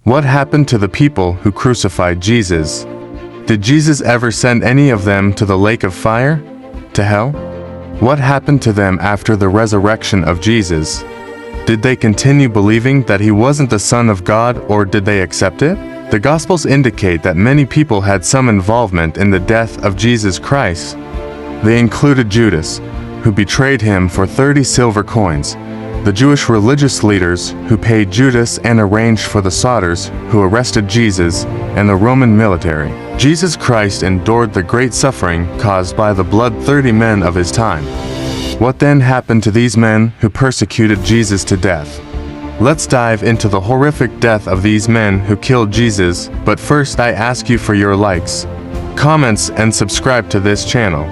What happened to the people who crucified Jesus? Did Jesus ever send any of them to the lake of fire? To hell? What happened to them after the resurrection of Jesus? Did they continue believing that he wasn't the Son of God, or did they accept it? The Gospels indicate that many people had some involvement in the death of Jesus Christ. They included Judas, who betrayed him for 30 silver coins, the Jewish religious leaders who paid Judas and arranged for the soldiers who arrested Jesus, and the Roman military. Jesus Christ endured the great suffering caused by the bloodthirsty men of his time. What then happened to these men who persecuted Jesus to death? Let's dive into the horrific death of these men who killed Jesus, but first I ask you for your likes, comments, and subscribe to this channel.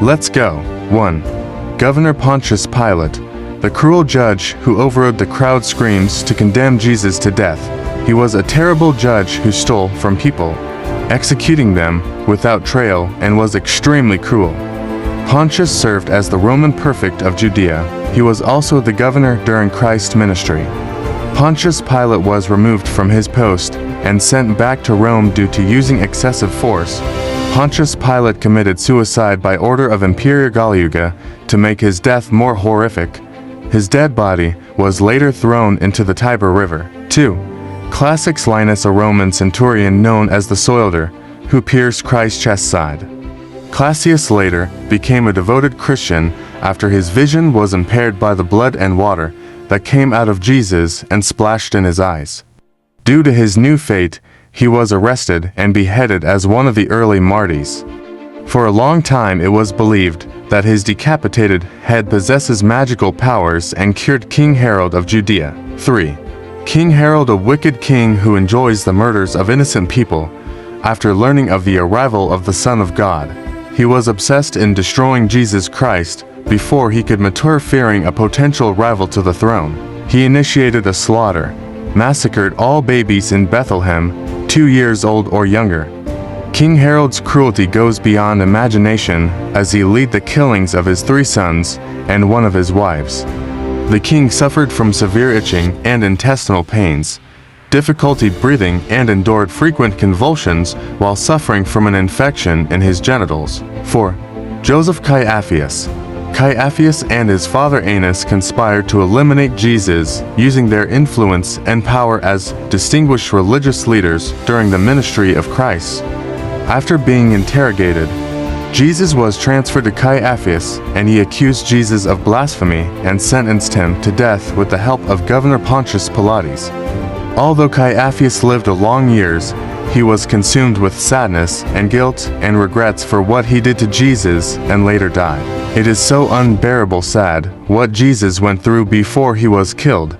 Let's go. 1. Governor Pontius Pilate, the cruel judge who overrode the crowd screams to condemn Jesus to death. He was a terrible judge who stole from people, executing them without trial, and was extremely cruel. Pontius served as the Roman prefect of Judea. He was also the governor during Christ's ministry. Pontius Pilate was removed from his post and sent back to Rome due to using excessive force. Pontius Pilate committed suicide by order of Emperor Galiuga to make his death more horrific. His dead body was later thrown into the Tiber River. 2. Classics Linus, a Roman centurion known as the Soldier, who pierced Christ's chest side. Claudius later became a devoted Christian after his vision was impaired by the blood and water that came out of Jesus and splashed in his eyes. Due to his new fate, he was arrested and beheaded as one of the early martyrs. For a long time it was believed that his decapitated head possesses magical powers and cured King Herod of Judea. 3. King Herod, a wicked king who enjoys the murders of innocent people. After learning of the arrival of the Son of God, he was obsessed in destroying Jesus Christ before he could mature, fearing a potential rival to the throne. He initiated a slaughter, massacred all babies in Bethlehem, 2 years old or younger. King Herod's cruelty goes beyond imagination as he led the killings of his 3 sons and one of his wives. The king suffered from severe itching and intestinal pains, difficulty breathing, and endured frequent convulsions while suffering from an infection in his genitals. 4. Joseph Caiaphas. Caiaphas and his father Annas conspired to eliminate Jesus using their influence and power as distinguished religious leaders during the ministry of Christ. After being interrogated, Jesus was transferred to Caiaphas, and he accused Jesus of blasphemy and sentenced him to death with the help of Governor Pontius Pilatus. Although Caiaphas lived a long years, he was consumed with sadness and guilt and regrets for what he did to Jesus and later died. It is so unbearable sad what Jesus went through before he was killed.